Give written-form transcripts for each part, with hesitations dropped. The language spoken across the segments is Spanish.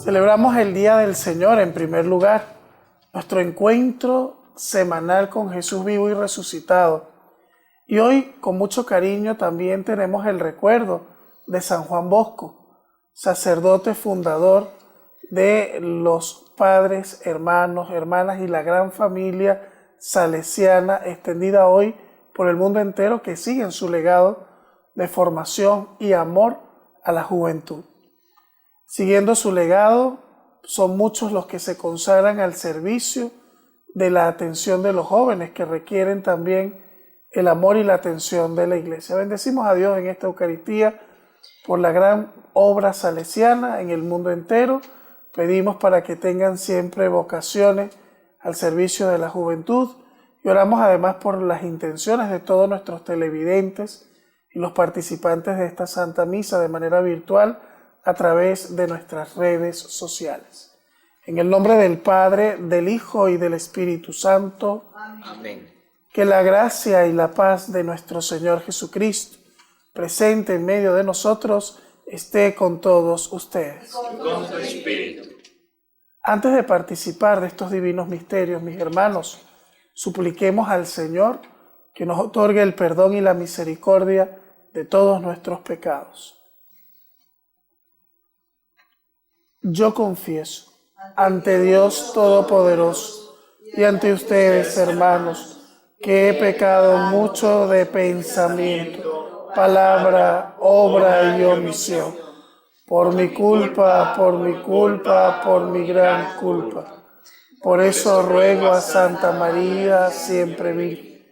Celebramos el Día del Señor en primer lugar, nuestro encuentro semanal con Jesús vivo y resucitado. Y hoy, con mucho cariño, también tenemos el recuerdo de San Juan Bosco, sacerdote fundador de los padres, hermanos, hermanas y la gran familia salesiana extendida hoy por el mundo entero, que siguen su legado de formación y amor a la juventud. Siguiendo su legado, son muchos los que se consagran al servicio de la atención de los jóvenes, que requieren también el amor y la atención de la Iglesia. Bendecimos a Dios en esta Eucaristía por la gran obra salesiana en el mundo entero. Pedimos para que tengan siempre vocaciones al servicio de la juventud y oramos además por las intenciones de todos nuestros televidentes y los participantes de esta Santa Misa de manera virtual a través de nuestras redes sociales. En el nombre del Padre, del Hijo y del Espíritu Santo. Amén. Que la gracia y la paz de nuestro Señor Jesucristo, presente en medio de nosotros, esté con todos ustedes. Y con tu espíritu. Antes de participar de estos divinos misterios, mis hermanos, supliquemos al Señor que nos otorgue el perdón y la misericordia de todos nuestros pecados. Yo confieso ante Dios Todopoderoso y ante ustedes, hermanos, que he pecado mucho de pensamiento, palabra, obra y omisión, por mi culpa, por mi gran culpa. Por eso ruego a Santa María, siempre Virgen,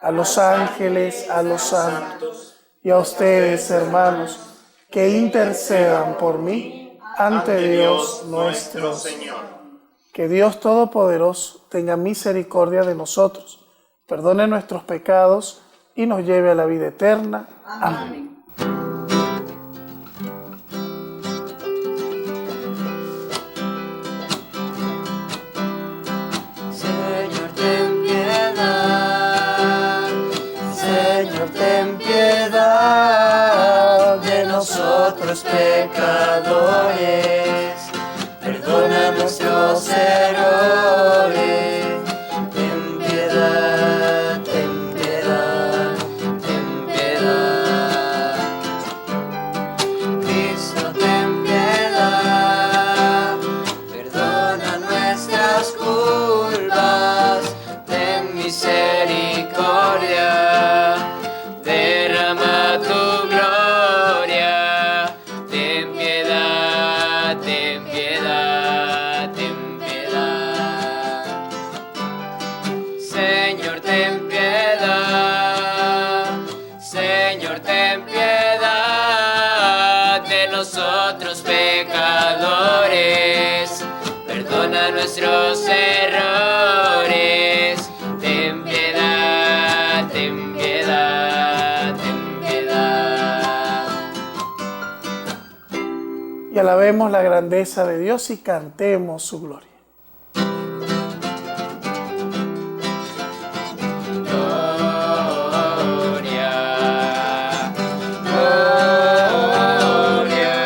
a los ángeles, a los santos y a ustedes, hermanos, que intercedan por mí ante Dios nuestro Señor. Que Dios Todopoderoso tenga misericordia de nosotros, perdone nuestros pecados y nos lleve a la vida eterna. Amén. Señor, ten piedad. Señor, ten piedad de nosotros pecadores. Perdona nuestros errores. Ten piedad, ten piedad, ten piedad. Cristo, ten piedad. Perdona nuestras culpas. Ten misericordia. Derrama tu gloria. Ten piedad, ten piedad, ten piedad. Señor, ten piedad. Señor, ten piedad de nosotros pecadores. Perdona nuestros errores. Ten piedad, ten piedad, ten piedad. Y alabemos la grandeza de Dios y cantemos su gloria. Gloria, gloria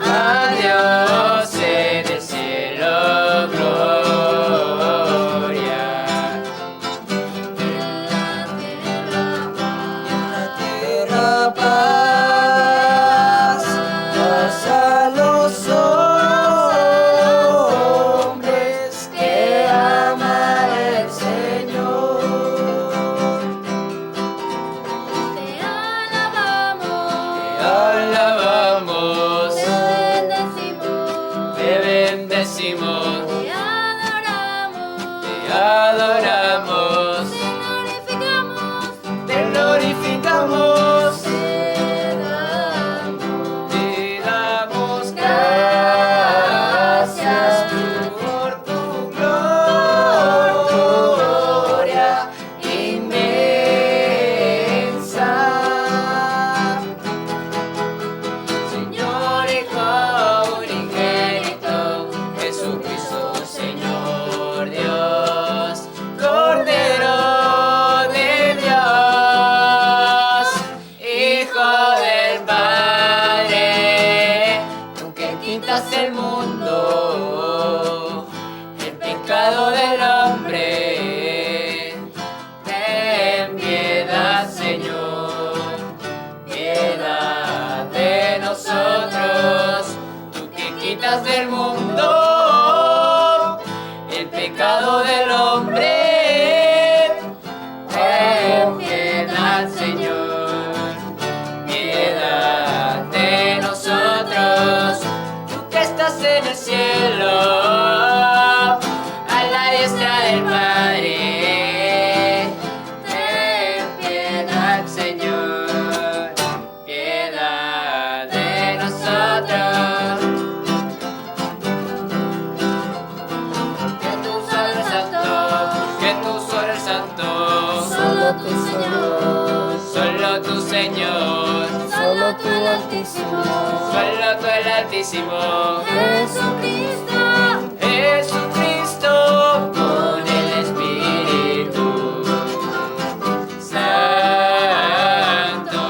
a Dios en el cielo, gloria. En la tierra paz, paz a los hombres que aman al Señor. Te alabamos, Te alabamos, te bendecimos, te bendecimos, te te adoramos, te glorificamos, te glorificamos, te te damos gracias por tu gloria inmensa. quitas del mundo el pecado del hombre. Ten piedad, Señor, piedad de nosotros. Tú que quitas del mundo el pecado del hombre. Ten piedad, Señor, piedad de nosotros. Tú que estás en el cielo, a la diestra del Padre. Ten piedad, Señor, piedad de nosotros. Que tú eres santo, que tú eres santo. Solo tú, Señor. Solo tú, Señor, Solo tú, Altísimo. solo tú el Altísimo. Jesucristo. Jesucristo, con el Espíritu Santo.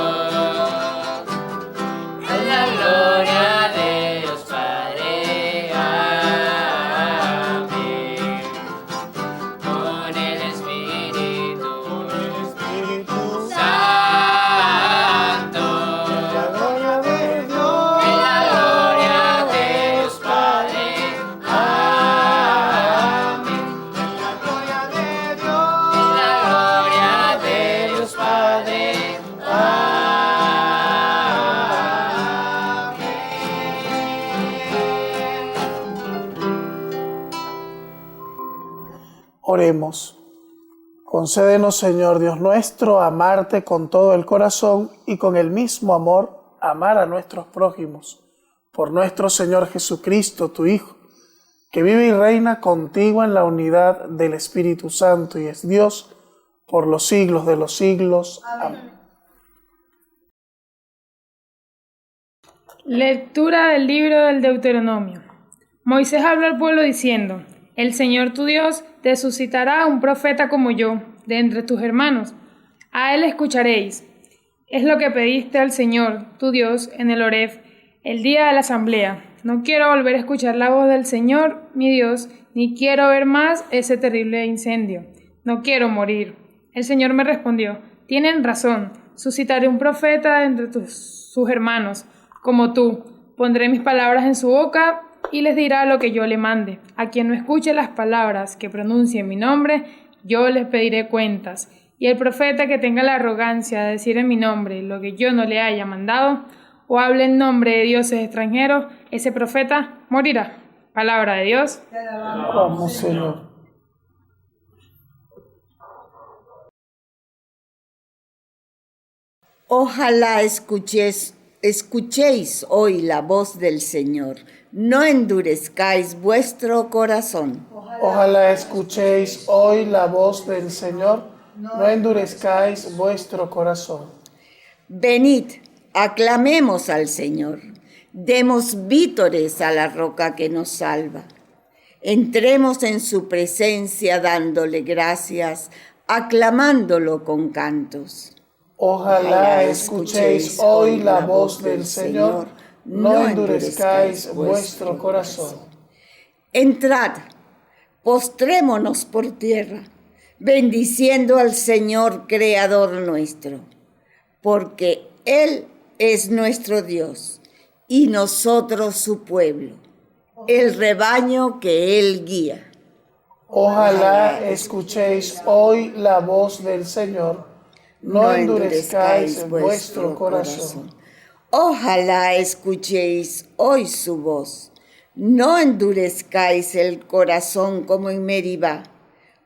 A la gloria de Dios Padre. Amén. Con el Espíritu Santo. La gloria de Dios. En la gloria de Dios Padre. Amén. En la gloria de Dios. En la gloria de Dios Padre. Oremos. Concédenos, Señor Dios nuestro, amarte con todo el corazón y con el mismo amor amar a nuestros prójimos. Por nuestro Señor Jesucristo, tu Hijo, que vive y reina contigo en la unidad del Espíritu Santo y es Dios por los siglos de los siglos. Amén. Lectura del libro del Deuteronomio. Moisés habló al pueblo diciendo: El Señor tu Dios te suscitará un profeta como yo, de entre tus hermanos. A él escucharéis. Es lo que pediste al Señor, tu Dios, en el Horeb, el día de la asamblea. No quiero volver a escuchar la voz del Señor, mi Dios, ni quiero ver más ese terrible incendio. No quiero morir. El Señor me respondió: Tienen razón, suscitaré un profeta entre sus hermanos, como tú. Pondré mis palabras en su boca y les dirá lo que yo le mande. A quien no escuche las palabras que pronuncie en mi nombre, yo les pediré cuentas. Y el profeta que tenga la arrogancia de decir en mi nombre lo que yo no le haya mandado, o hable en nombre de dioses extranjeros, ese profeta morirá. Palabra de Dios. Vamos, Señor. Ojalá escuchéis hoy la voz del Señor. No endurezcáis vuestro corazón. Ojalá escuchéis hoy la voz del Señor, no endurezcáis vuestro corazón. Venid, aclamemos al Señor. Demos vítores a la roca que nos salva. Entremos en su presencia dándole gracias, aclamándolo con cantos. Ojalá escuchéis hoy la voz del Señor, no endurezcáis vuestro corazón. Entrad, postrémonos por tierra, bendiciendo al Señor Creador nuestro, porque Él es nuestro Dios y nosotros su pueblo, el rebaño que Él guía. Ojalá escuchéis hoy la voz del Señor, no endurezcáis vuestro corazón. Ojalá escuchéis hoy su voz. No endurezcáis el corazón como en Meribá,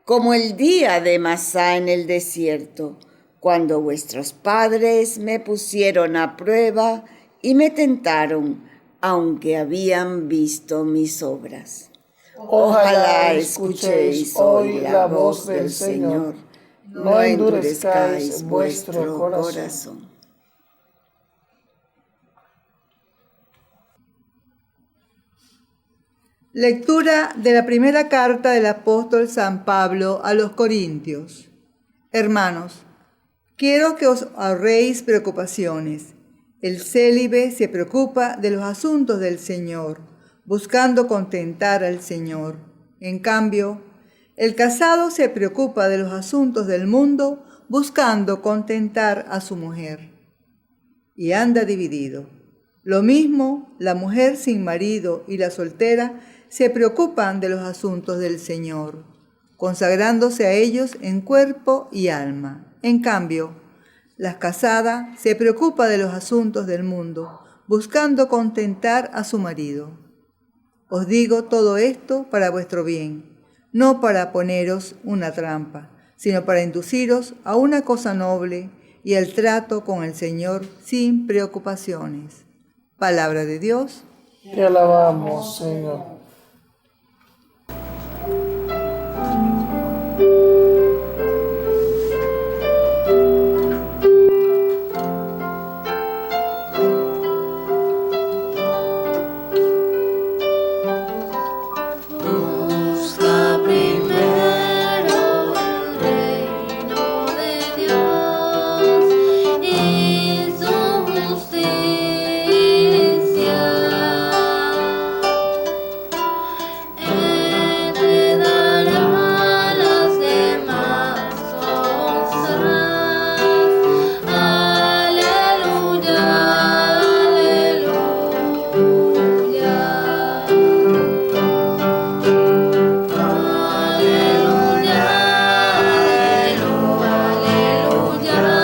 como el día de Masá en el desierto, cuando vuestros padres me pusieron a prueba y me tentaron, aunque habían visto mis obras. Ojalá escuchéis hoy la voz del Señor, no endurezcáis vuestro corazón. Lectura de la primera carta del apóstol San Pablo a los Corintios. Hermanos, quiero que os ahorréis preocupaciones. El célibe se preocupa de los asuntos del Señor, buscando contentar al Señor. En cambio, el casado se preocupa de los asuntos del mundo, buscando contentar a su mujer, y anda dividido. Lo mismo, la mujer sin marido y la soltera se preocupan de los asuntos del Señor, consagrándose a ellos en cuerpo y alma. En cambio, la casada se preocupa de los asuntos del mundo, buscando contentar a su marido. Os digo todo esto para vuestro bien, no para poneros una trampa, sino para induciros a una cosa noble y al trato con el Señor sin preocupaciones. Palabra de Dios. Te alabamos, Señor. Busca primero el reino de Dios y su justicia. Él te dará las demás cosas. Aleluya, aleluya. Aleluya, aleluya, aleluya,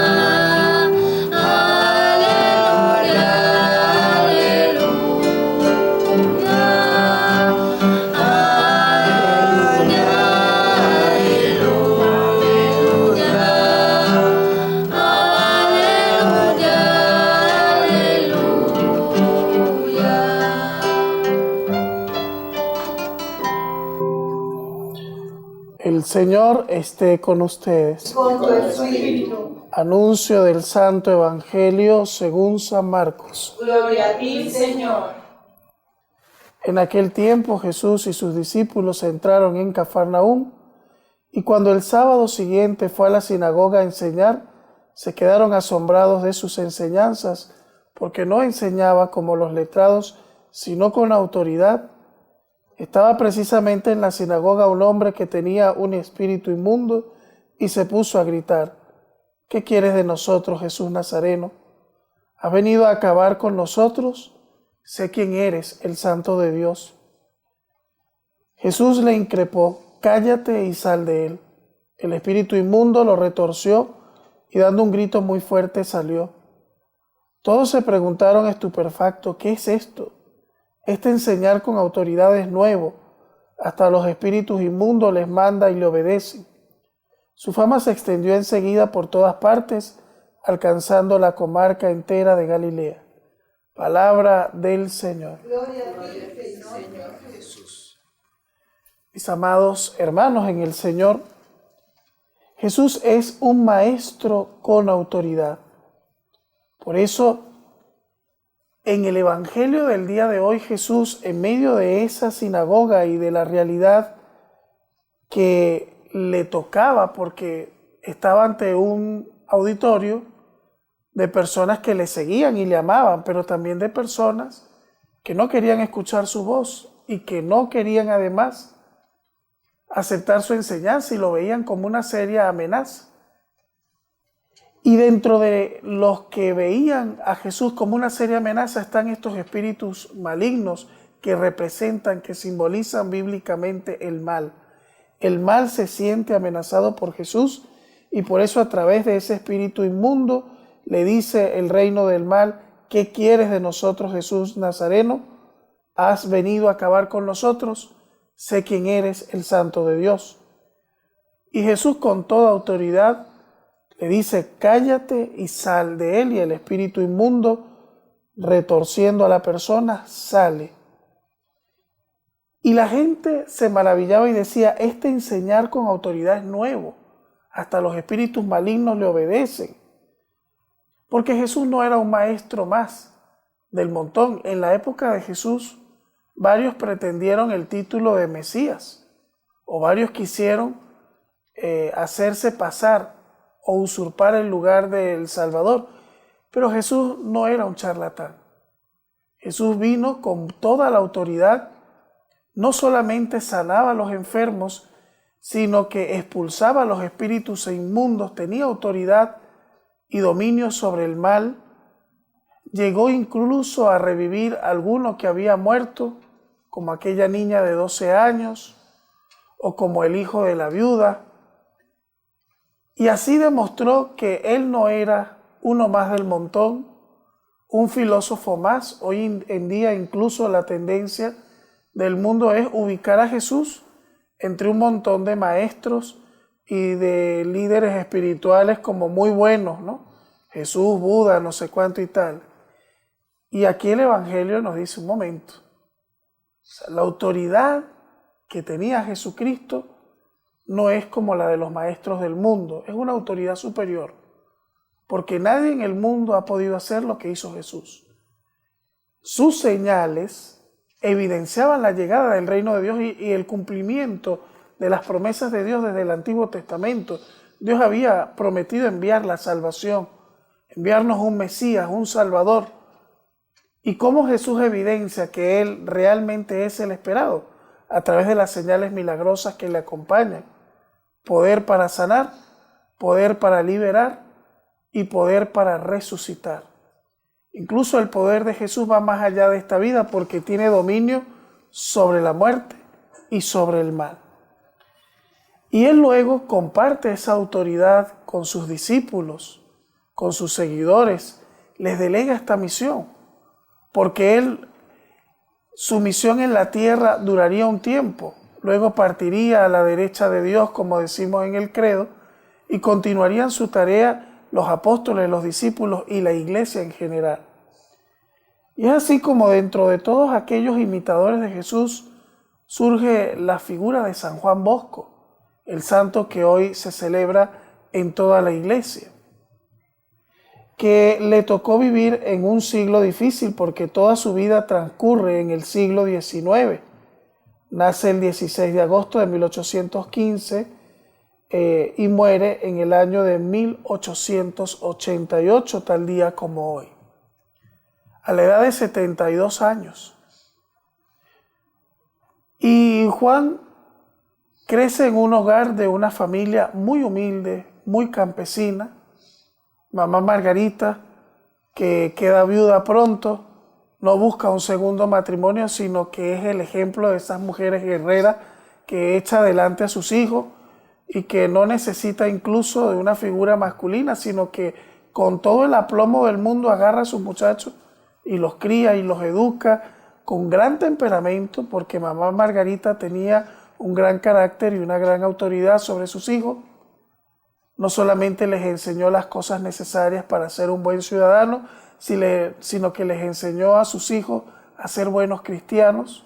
El Señor esté con ustedes. Con tu espíritu. Anuncio del Santo Evangelio según San Marcos. Gloria a ti, Señor. En aquel tiempo Jesús y sus discípulos entraron en Cafarnaúm, y cuando el sábado siguiente fue a la sinagoga a enseñar, se quedaron asombrados de sus enseñanzas, porque no enseñaba como los letrados, sino con autoridad. Estaba precisamente en la sinagoga un hombre que tenía un espíritu inmundo y se puso a gritar: ¿Qué quieres de nosotros, Jesús Nazareno? ¿Has venido a acabar con nosotros? Sé quién eres, el Santo de Dios. Jesús le increpó: cállate y sal de él. El espíritu inmundo lo retorció y dando un grito muy fuerte salió. Todos se preguntaron estupefactos: ¿qué es esto? Este enseñar con autoridad es nuevo. Hasta los espíritus inmundos les manda y le obedecen. Su fama se extendió enseguida por todas partes, alcanzando la comarca entera de Galilea. Palabra del Señor. Gloria a ti, Señor Jesús. Mis amados hermanos en el Señor, Jesús es un maestro con autoridad. Por eso, en el Evangelio del día de hoy, Jesús, en medio de esa sinagoga y de la realidad que le tocaba, porque estaba ante un auditorio de personas que le seguían y le amaban, pero también de personas que no querían escuchar su voz y que no querían además aceptar su enseñanza y lo veían como una seria amenaza. Y dentro de los que veían a Jesús como una seria amenaza están estos espíritus malignos que representan, que simbolizan bíblicamente el mal. El mal se siente amenazado por Jesús y por eso a través de ese espíritu inmundo le dice el reino del mal: ¿qué quieres de nosotros, Jesús Nazareno? ¿Has venido a acabar con nosotros? Sé quién eres, el Santo de Dios. Y Jesús con toda autoridad le dice: cállate y sal de él, y el espíritu inmundo, retorciendo a la persona, sale. Y la gente se maravillaba y decía: este enseñar con autoridad es nuevo, hasta los espíritus malignos le obedecen. Porque Jesús no era un maestro más del montón. En la época de Jesús, varios pretendieron el título de Mesías, o varios quisieron hacerse pasar o usurpar el lugar del Salvador. Pero Jesús no era un charlatán. Jesús vino con toda la autoridad, no solamente sanaba a los enfermos, sino que expulsaba a los espíritus inmundos, tenía autoridad y dominio sobre el mal. Llegó incluso a revivir a alguno que había muerto, como aquella niña de 12 años, o como el hijo de la viuda. Y así demostró que él no era uno más del montón, un filósofo más. Hoy en día incluso la tendencia del mundo es ubicar a Jesús entre un montón de maestros y de líderes espirituales como muy buenos, ¿no? Jesús, Buda, no sé cuánto y tal. Y aquí el Evangelio nos dice un momento. O sea, la autoridad que tenía Jesucristo no es como la de los maestros del mundo, es una autoridad superior, porque nadie en el mundo ha podido hacer lo que hizo Jesús. Sus señales evidenciaban la llegada del reino de Dios y el cumplimiento de las promesas de Dios desde el Antiguo Testamento. Dios había prometido enviar la salvación, enviarnos un Mesías, un Salvador. ¿Y cómo Jesús evidencia que Él realmente es el esperado? A través de las señales milagrosas que le acompañan. Poder para sanar, poder para liberar y poder para resucitar. Incluso el poder de Jesús va más allá de esta vida porque tiene dominio sobre la muerte y sobre el mal. Y Él luego comparte esa autoridad con sus discípulos, con sus seguidores, les delega esta misión, porque su misión en la tierra duraría un tiempo, luego partiría a la derecha de Dios, como decimos en el credo, y continuarían su tarea los apóstoles, los discípulos y la iglesia en general. Y es así como dentro de todos aquellos imitadores de Jesús surge la figura de San Juan Bosco, el santo que hoy se celebra en toda la iglesia, que le tocó vivir en un siglo difícil porque toda su vida transcurre en el siglo XIX. Nace el 16 de agosto de 1815 y muere en el año de 1888, tal día como hoy, a la edad de 72 años. Y Juan crece en un hogar de una familia muy humilde, muy campesina. Mamá Margarita, que queda viuda pronto, no busca un segundo matrimonio, sino que es el ejemplo de esas mujeres guerreras que echa adelante a sus hijos y que no necesita incluso de una figura masculina, sino que con todo el aplomo del mundo agarra a sus muchachos y los cría y los educa con gran temperamento, porque mamá Margarita tenía un gran carácter y una gran autoridad sobre sus hijos. No solamente les enseñó las cosas necesarias para ser un buen ciudadano, sino que les enseñó a sus hijos a ser buenos cristianos.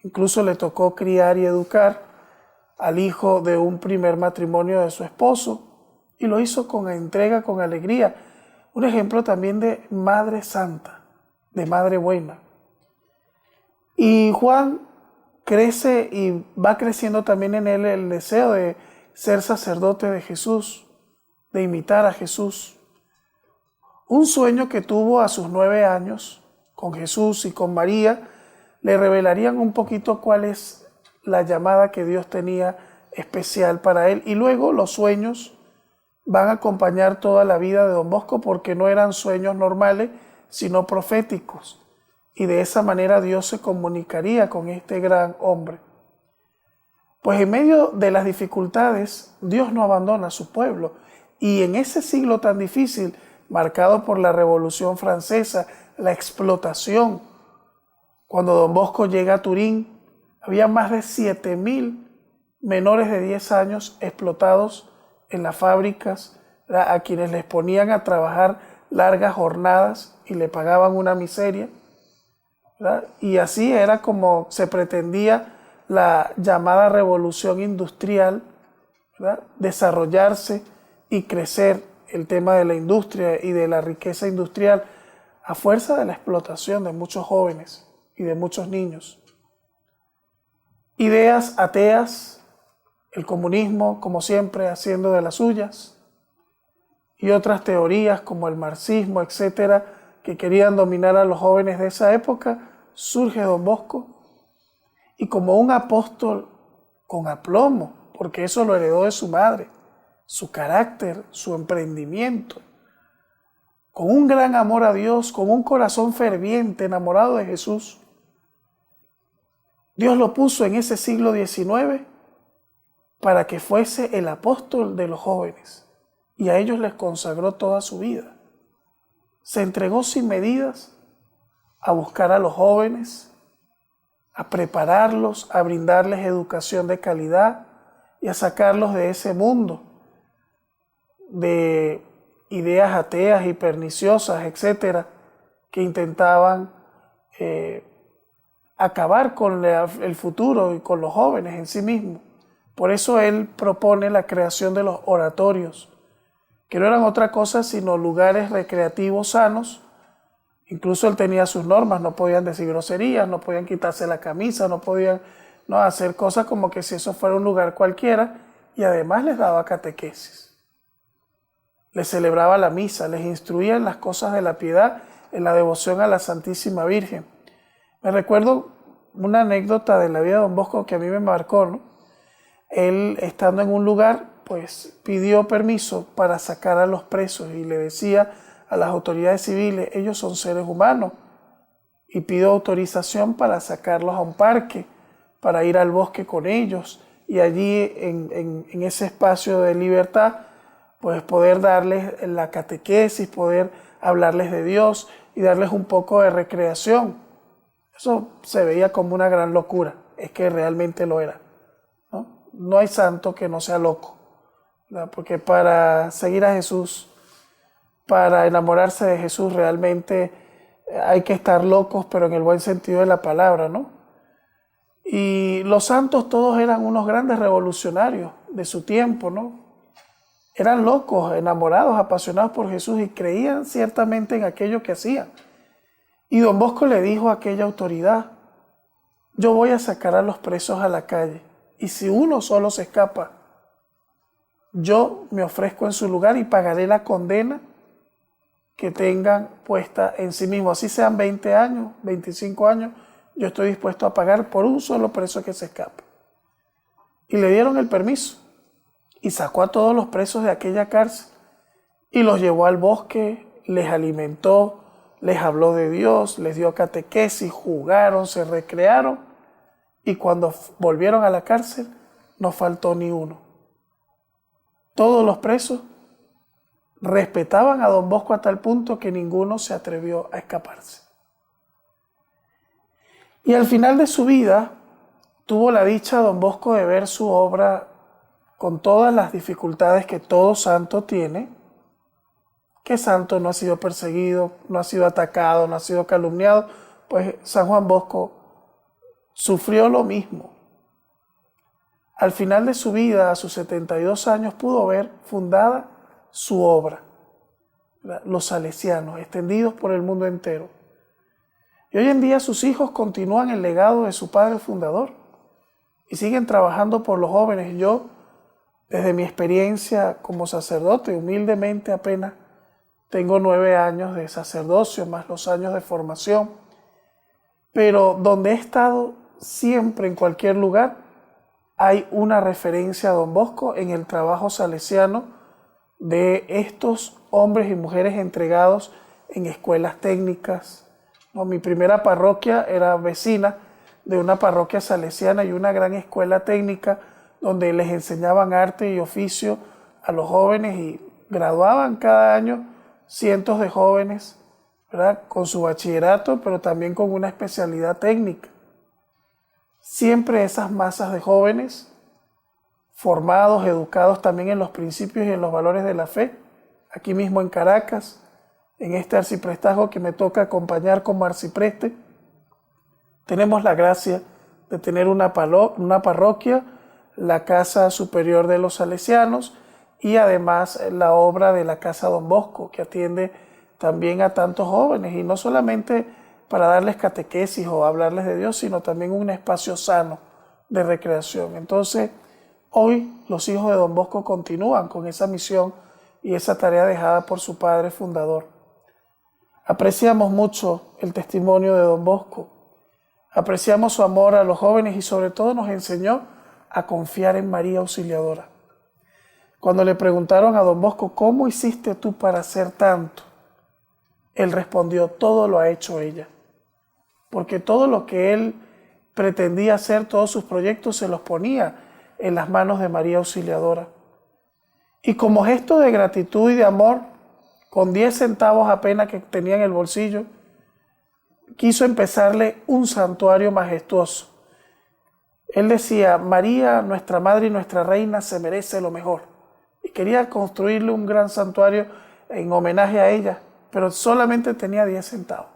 Incluso le tocó criar y educar al hijo de un primer matrimonio de su esposo, y lo hizo con entrega, con alegría. Un ejemplo también de madre santa, de madre buena. Y Juan crece y va creciendo también en él el deseo de ser sacerdote de Jesús, de imitar a Jesús. Un sueño que tuvo a sus 9 años con Jesús y con María le revelarían un poquito cuál es la llamada que Dios tenía especial para él. Y luego los sueños van a acompañar toda la vida de Don Bosco, porque no eran sueños normales, sino proféticos. Y de esa manera Dios se comunicaría con este gran hombre. Pues en medio de las dificultades, Dios no abandona a su pueblo. Y en ese siglo tan difícil, marcado por la Revolución Francesa, la explotación, cuando Don Bosco llega a Turín, había más de 7.000 menores de 10 años explotados en las fábricas, ¿verdad?, a quienes les ponían a trabajar largas jornadas y le pagaban una miseria, ¿verdad? Y así era como se pretendía la llamada revolución industrial, ¿verdad?, desarrollarse y crecer el tema de la industria y de la riqueza industrial a fuerza de la explotación de muchos jóvenes y de muchos niños. Ideas ateas, el comunismo, como siempre, haciendo de las suyas, y otras teorías como el marxismo, etcétera, que querían dominar a los jóvenes de esa época, surge Don Bosco y como un apóstol con aplomo, porque eso lo heredó de su madre, su carácter, su emprendimiento, con un gran amor a Dios, con un corazón ferviente, enamorado de Jesús. Dios lo puso en ese siglo XIX para que fuese el apóstol de los jóvenes y a ellos les consagró toda su vida. Se entregó sin medidas a buscar a los jóvenes, a prepararlos, a brindarles educación de calidad y a sacarlos de ese mundo de ideas ateas y perniciosas, etcétera, que intentaban acabar con el futuro y con los jóvenes en sí mismos. Por eso él propone la creación de los oratorios, que no eran otra cosa sino lugares recreativos sanos. Incluso él tenía sus normas, no podían decir groserías, no podían quitarse la camisa, no podían hacer cosas como que si eso fuera un lugar cualquiera, y además les daba catequesis. Les celebraba la misa, les instruía en las cosas de la piedad, en la devoción a la Santísima Virgen. Me recuerdo una anécdota de la vida de Don Bosco que a mí me marcó, ¿no? Él, estando en un lugar, pues pidió permiso para sacar a los presos y le decía a las autoridades civiles, ellos son seres humanos, y pidió autorización para sacarlos a un parque, para ir al bosque con ellos, y allí en ese espacio de libertad, pues poder darles la catequesis, poder hablarles de Dios y darles un poco de recreación. Eso se veía como una gran locura, es que realmente lo era, ¿no? No hay santo que no sea loco, ¿verdad? Porque para seguir a Jesús, para enamorarse de Jesús, realmente hay que estar locos, pero en el buen sentido de la palabra, ¿no? Y los santos todos eran unos grandes revolucionarios de su tiempo, ¿no? Eran locos, enamorados, apasionados por Jesús y creían ciertamente en aquello que hacían. Y Don Bosco le dijo a aquella autoridad, yo voy a sacar a los presos a la calle y si uno solo se escapa, yo me ofrezco en su lugar y pagaré la condena que tengan puesta en sí mismo. Así sean 20 años, 25 años, yo estoy dispuesto a pagar por un solo preso que se escape. Y le dieron el permiso. Y sacó a todos los presos de aquella cárcel y los llevó al bosque, les alimentó, les habló de Dios, les dio catequesis, jugaron, se recrearon y cuando volvieron a la cárcel no faltó ni uno. Todos los presos respetaban a Don Bosco a tal punto que ninguno se atrevió a escaparse. Y al final de su vida tuvo la dicha Don Bosco de ver su obra con todas las dificultades que todo santo tiene. ¿Qué santo no ha sido perseguido, no ha sido atacado, no ha sido calumniado? Pues San Juan Bosco sufrió lo mismo. Al final de su vida, a sus 72 años, pudo ver fundada su obra, los salesianos, extendidos por el mundo entero. Y hoy en día sus hijos continúan el legado de su padre fundador y siguen trabajando por los jóvenes. Yo, desde mi experiencia como sacerdote, humildemente apenas tengo 9 años de sacerdocio, más los años de formación, pero donde he estado siempre, en cualquier lugar, hay una referencia a Don Bosco en el trabajo salesiano de estos hombres y mujeres entregados en escuelas técnicas. No, mi primera parroquia era vecina de una parroquia salesiana y una gran escuela técnica donde les enseñaban arte y oficio a los jóvenes y graduaban cada año cientos de jóvenes, ¿verdad? Con su bachillerato, pero también con una especialidad técnica. Siempre esas masas de jóvenes formados, educados también en los principios y en los valores de la fe, aquí mismo en Caracas, en este arciprestazgo que me toca acompañar como arcipreste, tenemos la gracia de tener una parroquia, la Casa Superior de los Salesianos y además la obra de la Casa Don Bosco, que atiende también a tantos jóvenes y no solamente para darles catequesis o hablarles de Dios, sino también un espacio sano de recreación. Entonces, hoy los hijos de Don Bosco continúan con esa misión y esa tarea dejada por su padre fundador. Apreciamos mucho el testimonio de don Bosco, apreciamos su amor a los jóvenes y sobre todo nos enseñó a confiar en María Auxiliadora. Cuando le preguntaron a don Bosco, ¿cómo hiciste tú para hacer tanto? Él respondió, todo lo ha hecho ella, porque todo lo que él pretendía hacer, todos sus proyectos se los ponía en las manos de María Auxiliadora. Y como gesto de gratitud y de amor, con 10 centavos apenas que tenía en el bolsillo, quiso empezarle un santuario majestuoso. Él decía, María, nuestra madre y nuestra reina, se merece lo mejor. Y quería construirle un gran santuario en homenaje a ella, pero solamente tenía 10 centavos.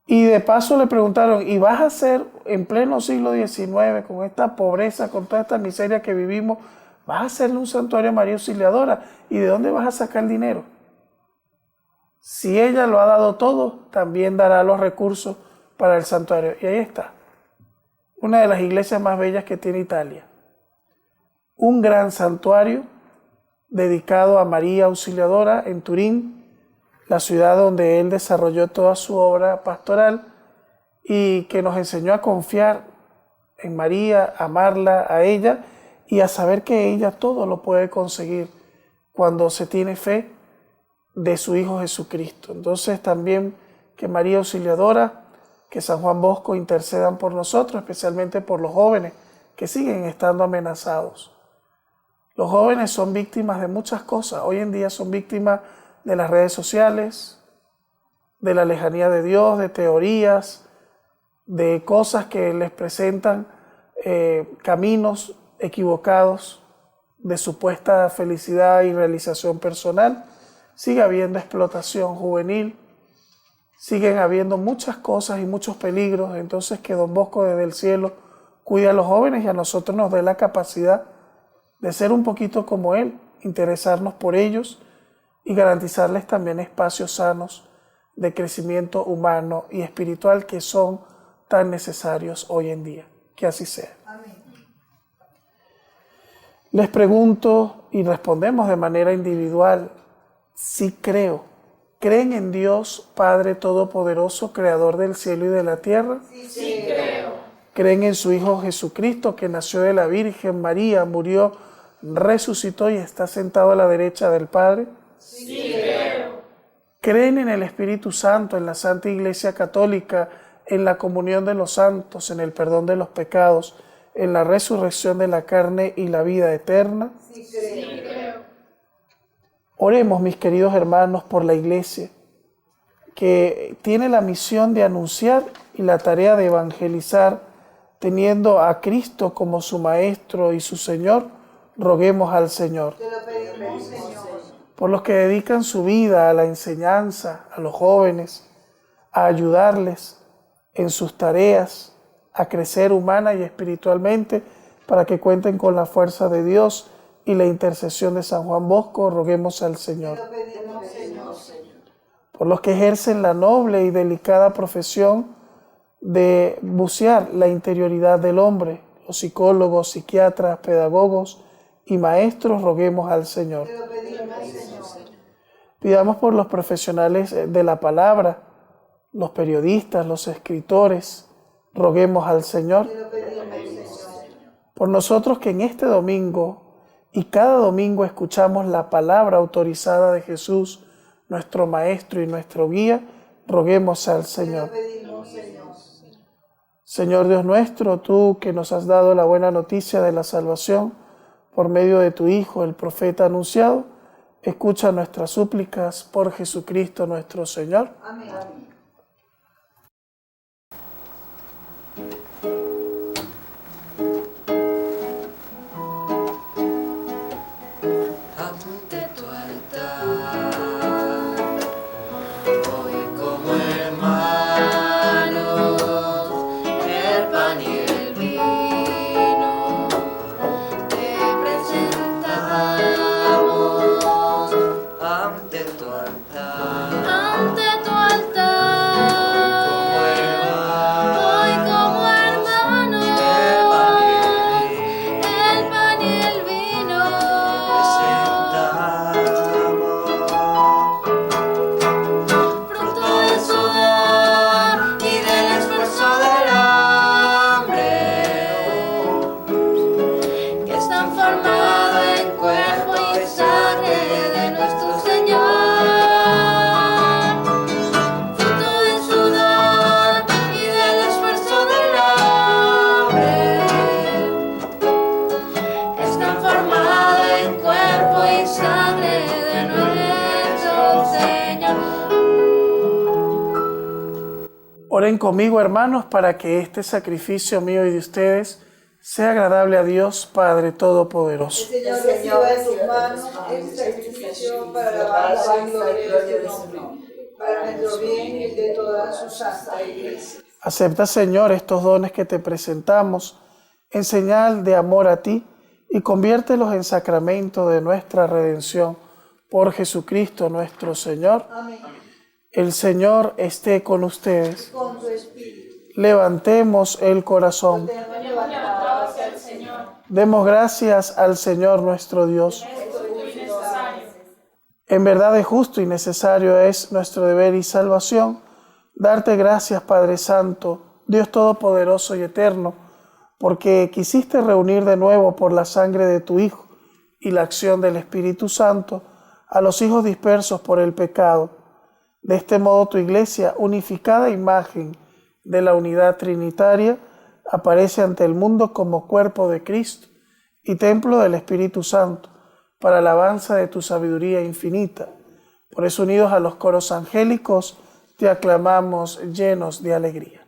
Y de paso le preguntaron, ¿y vas a hacer en pleno siglo XIX, con esta pobreza, con toda esta miseria que vivimos, vas a hacerle un santuario a María Auxiliadora? ¿Y de dónde vas a sacar el dinero? Si ella lo ha dado todo, también dará los recursos para el santuario. Y ahí está, una de las iglesias más bellas que tiene Italia. Un gran santuario dedicado a María Auxiliadora en Turín, la ciudad donde él desarrolló toda su obra pastoral y que nos enseñó a confiar en María, a amarla a ella y a saber que ella todo lo puede conseguir cuando se tiene fe de su Hijo Jesucristo. Entonces también que María Auxiliadora, que San Juan Bosco intercedan por nosotros, especialmente por los jóvenes que siguen estando amenazados. Los jóvenes son víctimas de muchas cosas. Hoy en día son víctimas de las redes sociales, de la lejanía de Dios, de teorías, de cosas que les presentan caminos equivocados de supuesta felicidad y realización personal. Sigue habiendo explotación juvenil, siguen habiendo muchas cosas y muchos peligros. Entonces que don Bosco desde el cielo cuide a los jóvenes y a nosotros nos dé la capacidad de ser un poquito como él, interesarnos por ellos y garantizarles también espacios sanos de crecimiento humano y espiritual que son tan necesarios hoy en día. Que así sea. Amén. Les pregunto y respondemos de manera individual, sí creo. ¿Creen en Dios, Padre Todopoderoso, Creador del cielo y de la tierra? Sí, creo. ¿Creen en su Hijo Jesucristo, que nació de la Virgen María, murió, resucitó y está sentado a la derecha del Padre? Sí, creo. ¿Creen en el Espíritu Santo, en la Santa Iglesia Católica, en la comunión de los santos, en el perdón de los pecados, en la resurrección de la carne y la vida eterna? Sí, creo. Oremos, mis queridos hermanos, por la Iglesia, que tiene la misión de anunciar y la tarea de evangelizar, teniendo a Cristo como su Maestro y su Señor. Roguemos al Señor. Te lo pedimos, Señor. Por los que dedican su vida a la enseñanza, a los jóvenes, a ayudarles en sus tareas, a crecer humana y espiritualmente, para que cuenten con la fuerza de Dios y la intercesión de San Juan Bosco, roguemos al Señor. Te lo pedimos, Señor. Por los que ejercen la noble y delicada profesión de bucear la interioridad del hombre, los psicólogos, psiquiatras, pedagogos y maestros, roguemos al Señor. Te lo pedimos, Señor. Pidamos por los profesionales de la palabra, los periodistas, los escritores, roguemos al Señor. Te lo pedimos, Señor. Por nosotros que en este domingo y cada domingo escuchamos la palabra autorizada de Jesús, nuestro Maestro y nuestro Guía, roguemos al Señor. Te lo pedimos, Señor. Señor Dios nuestro, tú que nos has dado la buena noticia de la salvación por medio de tu Hijo, el profeta anunciado, escucha nuestras súplicas por Jesucristo nuestro Señor. Amén. Ante tu altar, hoy como hermanos, el pan y el vino, te presentamos ante tu altar. Ante tu altar. Oren conmigo, hermanos, para que este sacrificio mío y de ustedes sea agradable a Dios Padre Todopoderoso. El Señor reciba de tus manos este sacrificio para la alabanza y gloria de su nombre, para nuestro bien y el de toda su santa iglesia. Acepta, Señor, estos dones que te presentamos en señal de amor a ti y conviértelos en sacramento de nuestra redención por Jesucristo nuestro Señor. Amén. El Señor esté con ustedes. Con tu espíritu. Levantemos el corazón. Tenemos levantado hacia el Señor. Demos gracias al Señor nuestro Dios. En verdad es justo y necesario, es nuestro deber y salvación darte gracias, Padre Santo, Dios Todopoderoso y Eterno, porque quisiste reunir de nuevo por la sangre de tu Hijo y la acción del Espíritu Santo a los hijos dispersos por el pecado. De este modo tu Iglesia, unificada imagen de la unidad trinitaria, aparece ante el mundo como cuerpo de Cristo y templo del Espíritu Santo, para alabanza de tu sabiduría infinita. Por eso, unidos a los coros angélicos, te aclamamos llenos de alegría.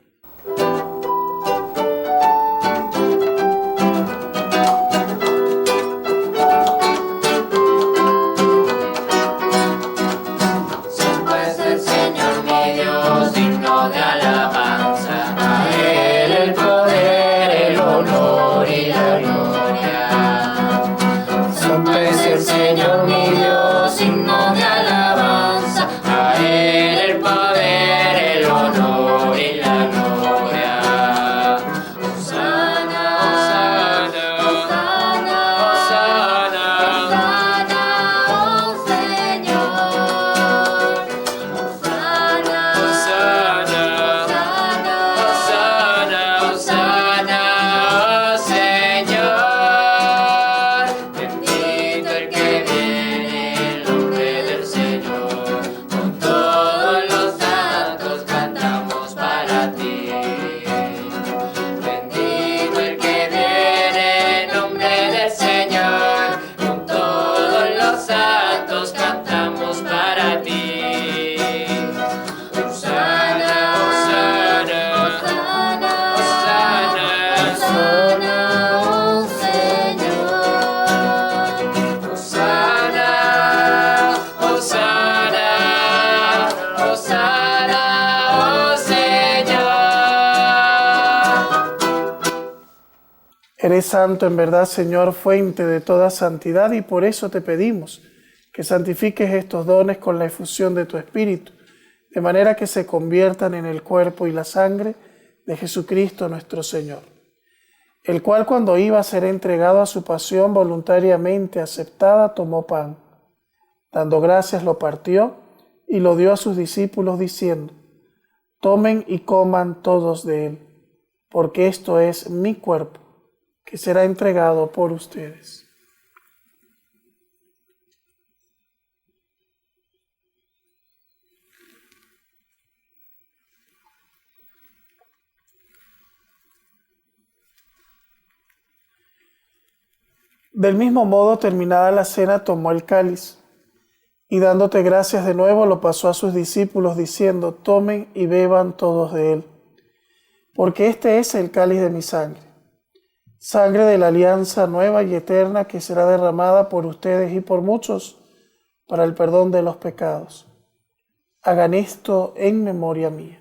Santo es el Señor mi Dios, digno de alabanza. A Él el poder, el honor y la gloria. Santo es el Señor mi Dios, digno de alabanza. A Él el poder, el honor y la gloria. Hosana, Hosana, Hosana, Hosana, oh Señor. Hosana, Hosana, Hosana, Hosana, oh Señor. Bendito el que viene en nombre del Señor. Con todos los santos cantamos para ti. Bendito el que viene en nombre del Señor. Con todos los santos cantamos para ti. Hosana, Hosana, Hosana, Hosana, oh Señor. Hosana, Hosana, Hosana, oh Señor. Eres santo en verdad, Señor, fuente de toda santidad, y por eso te pedimos que santifiques estos dones con la efusión de tu Espíritu, de manera que se conviertan en el cuerpo y la sangre de Jesucristo nuestro Señor, el cual, cuando iba a ser entregado a su pasión voluntariamente aceptada, tomó pan, dando gracias lo partió y lo dio a sus discípulos diciendo: tomen y coman todos de él, porque esto es mi cuerpo, que será entregado por ustedes. Del mismo modo, terminada la cena, tomó el cáliz y, dándote gracias de nuevo, lo pasó a sus discípulos diciendo: tomen y beban todos de él, porque este es el cáliz de mi sangre, sangre de la alianza nueva y eterna, que será derramada por ustedes y por muchos para el perdón de los pecados. Hagan esto en memoria mía.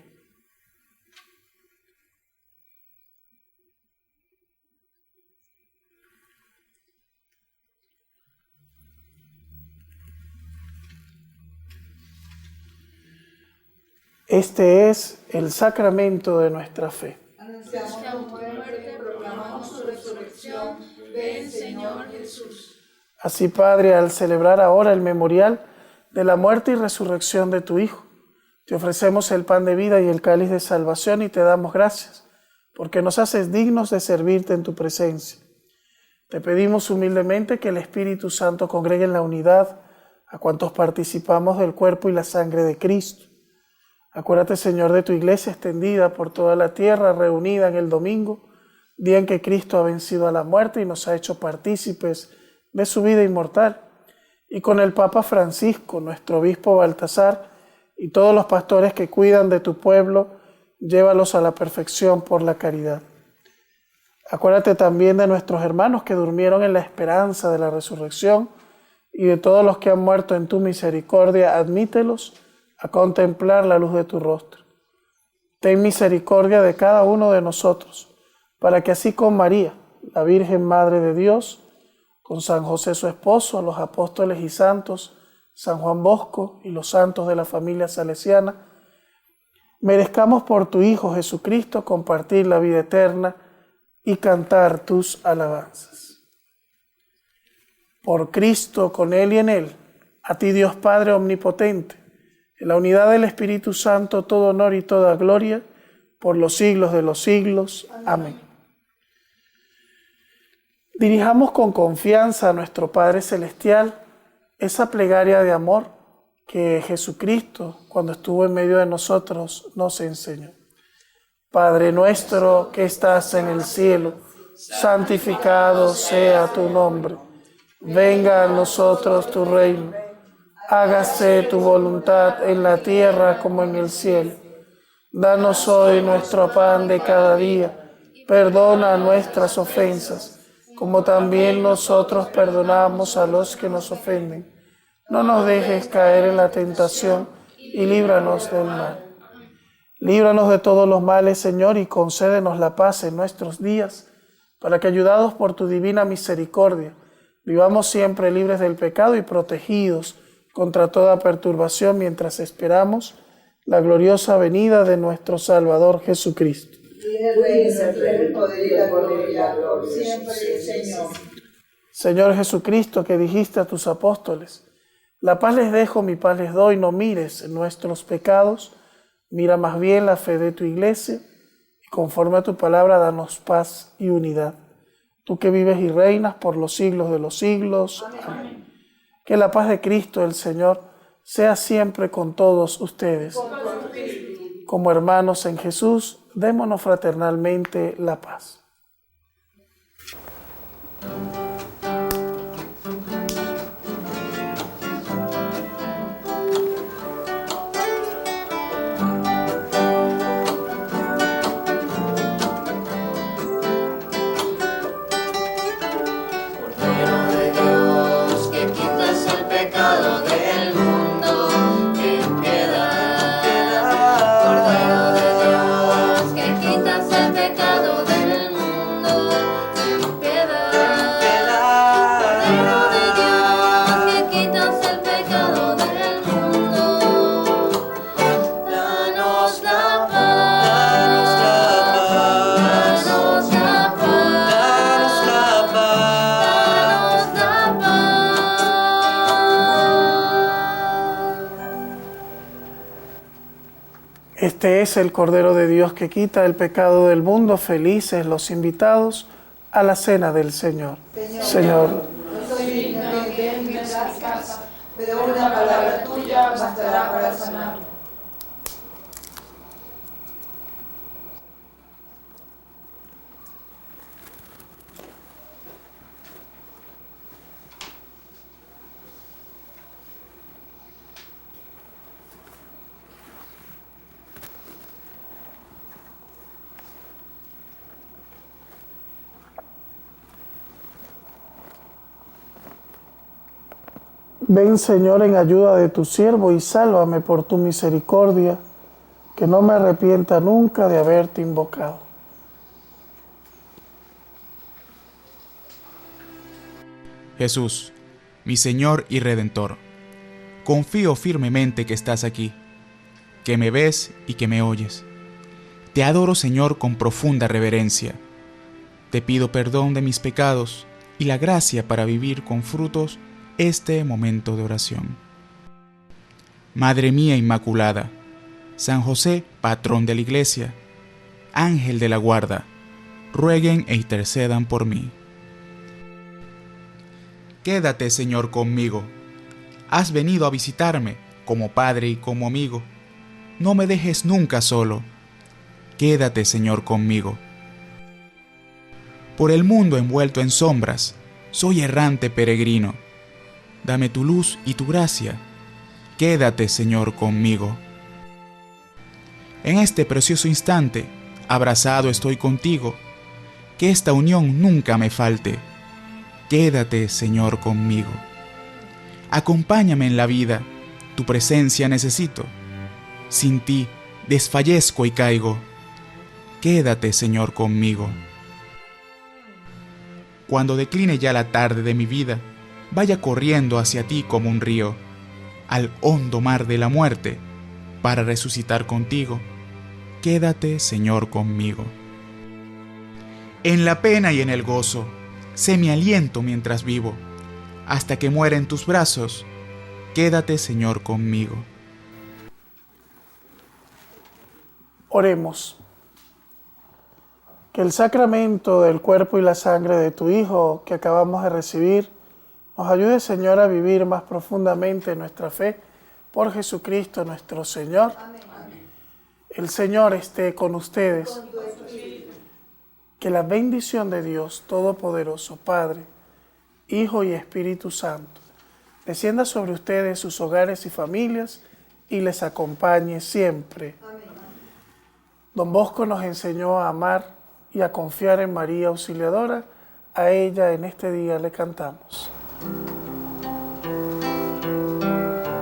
Este es el sacramento de nuestra fe. Anunciamos tu muerte, proclamamos su resurrección. Ven, Señor Jesús. Así, Padre, al celebrar ahora el memorial de la muerte y resurrección de tu Hijo, te ofrecemos el pan de vida y el cáliz de salvación y te damos gracias, porque nos haces dignos de servirte en tu presencia. Te pedimos humildemente que el Espíritu Santo congregue en la unidad a cuantos participamos del cuerpo y la sangre de Cristo. Acuérdate, Señor, de tu iglesia extendida por toda la tierra, reunida en el domingo, día en que Cristo ha vencido a la muerte y nos ha hecho partícipes de su vida inmortal. Y con el Papa Francisco, nuestro obispo Baltasar, y todos los pastores que cuidan de tu pueblo, llévalos a la perfección por la caridad. Acuérdate también de nuestros hermanos que durmieron en la esperanza de la resurrección y de todos los que han muerto en tu misericordia, admítelos a contemplar la luz de tu rostro. Ten misericordia de cada uno de nosotros, para que así con María, la Virgen Madre de Dios, con San José su esposo, los apóstoles y santos, San Juan Bosco y los santos de la familia salesiana, merezcamos por tu Hijo Jesucristo compartir la vida eterna y cantar tus alabanzas. Por Cristo, con Él y en Él, a ti Dios Padre Omnipotente, en la unidad del Espíritu Santo, todo honor y toda gloria, por los siglos de los siglos. Amén. Dirijamos con confianza a nuestro Padre Celestial esa plegaria de amor que Jesucristo, cuando estuvo en medio de nosotros, nos enseñó. Padre nuestro que estás en el cielo, santificado sea tu nombre. Venga a nosotros tu reino. Hágase tu voluntad en la tierra como en el cielo. Danos hoy nuestro pan de cada día. Perdona nuestras ofensas, como también nosotros perdonamos a los que nos ofenden. No nos dejes caer en la tentación y líbranos del mal. Líbranos de todos los males, Señor, y concédenos la paz en nuestros días, para que, ayudados por tu divina misericordia, vivamos siempre libres del pecado y protegidos contra toda perturbación mientras esperamos la gloriosa venida de nuestro Salvador Jesucristo. Señor Jesucristo, que dijiste a tus apóstoles, la paz les dejo, mi paz les doy, no mires en nuestros pecados, mira más bien la fe de tu iglesia y conforme a tu palabra danos paz y unidad. Tú que vives y reinas por los siglos de los siglos. Amén. Que la paz de Cristo el Señor sea siempre con todos ustedes. Como hermanos en Jesús, démonos fraternalmente la paz. Este es el Cordero de Dios que quita el pecado del mundo. Felices los invitados a la cena del Señor. Señor, no soy digno de que entres a mi casa, pero una palabra tuya bastará para sanarme. ven, Señor, en ayuda de tu siervo y sálvame por tu misericordia, que no me arrepienta nunca de haberte invocado. Jesús, mi Señor y Redentor, confío firmemente que estás aquí, que me ves y que me oyes. Te adoro, Señor, con profunda reverencia. Te pido perdón de mis pecados y la gracia para vivir con frutos este momento de oración. Madre mía Inmaculada, San José, patrón de la Iglesia, Ángel de la guarda, rueguen e intercedan por mí. Quédate, Señor, conmigo. Has venido a visitarme como Padre y como amigo. No me dejes nunca solo. Quédate, Señor, conmigo. Por el mundo envuelto en sombras, soy errante peregrino. Dame tu luz y tu gracia. Quédate, Señor, conmigo. En este precioso instante, abrazado estoy contigo, que esta unión nunca me falte. Quédate, Señor, conmigo. Acompáñame en la vida, tu presencia necesito. Sin ti desfallezco y caigo. Quédate, Señor, conmigo. Cuando decline ya la tarde de mi vida, vaya corriendo hacia ti como un río, al hondo mar de la muerte, para resucitar contigo. Quédate, Señor, conmigo. En la pena y en el gozo, sé mi aliento mientras vivo, hasta que muera en tus brazos. Quédate, Señor, conmigo. Oremos. Que el sacramento del cuerpo y la sangre de tu Hijo que acabamos de recibir nos ayude, Señor, a vivir más profundamente nuestra fe por Jesucristo nuestro Señor. Amén. El Señor esté con ustedes. Que la bendición de Dios Todopoderoso, Padre, Hijo y Espíritu Santo, descienda sobre ustedes, sus hogares y familias, y les acompañe siempre. Amén. Don Bosco nos enseñó a amar y a confiar en María Auxiliadora. A ella en este día le cantamos.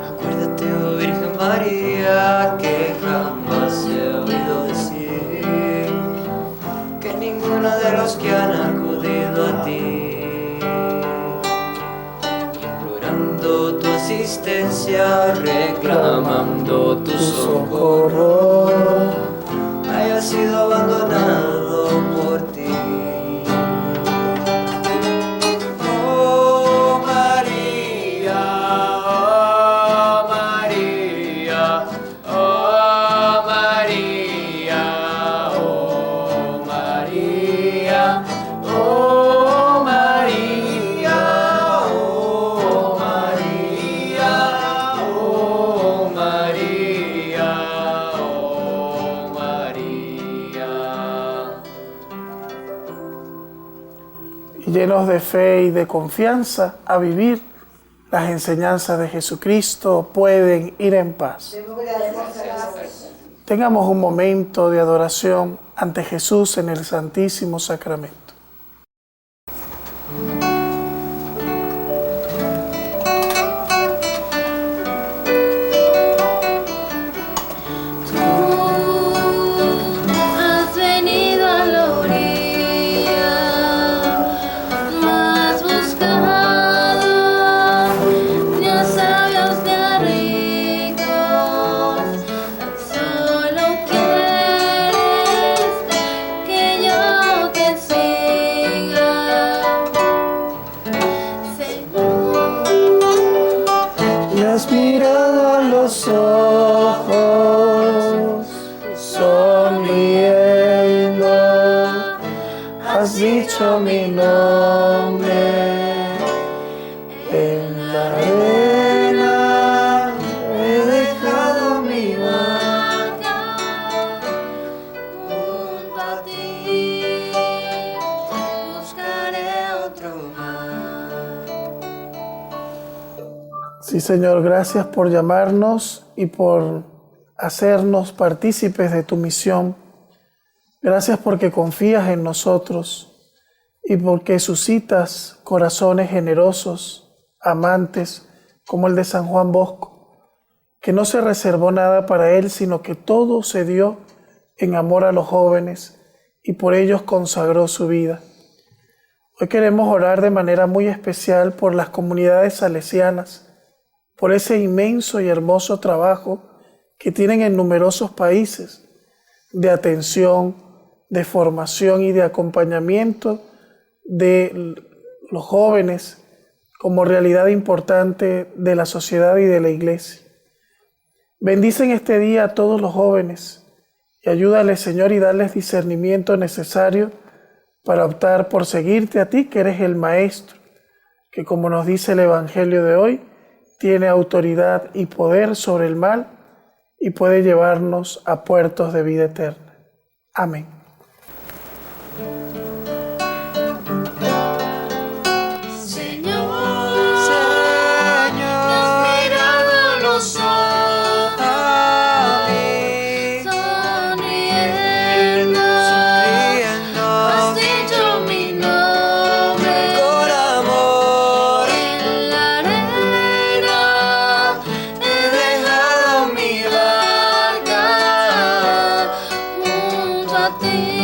Acuérdate, oh Virgen María, que jamás he oído decir que ninguno de los que han acudido a ti, implorando tu asistencia, reclamando tu socorro, haya sido abandonado por ti. Oh María, oh María, oh María, oh María, oh María, oh María, oh María, oh María. Y llenos de fe y de confianza a vivir las enseñanzas de Jesucristo, pueden ir en paz. Tengamos un momento de adoración ante Jesús en el Santísimo Sacramento. Has venido a la orilla más buscada, ni a sabios ni a ricos, solo quieres que yo te siga, Señor. Me has mirado a los ojos, sonriendo, has dicho mi nombre. En la arena he dejado mi Acá, junto a ti, buscaré otro mar. Sí, Señor, gracias por llamarnos y por hacernos partícipes de tu misión. Gracias porque confías en nosotros y porque suscitas corazones generosos, amantes, como el de San Juan Bosco, que no se reservó nada para él, sino que todo se dio en amor a los jóvenes y por ellos consagró su vida. Hoy queremos orar de manera muy especial por las comunidades salesianas, por ese inmenso y hermoso trabajo que tienen en numerosos países de atención, de formación y de acompañamiento de los jóvenes como realidad importante de la sociedad y de la iglesia. Bendice en este día a todos los jóvenes y ayúdales, Señor, y darles discernimiento necesario para optar por seguirte a ti, que eres el Maestro, que como nos dice el Evangelio de hoy, tiene autoridad y poder sobre el mal y puede llevarnos a puertos de vida eterna. Amén. Señor, me has mirado a los ojos, a ti.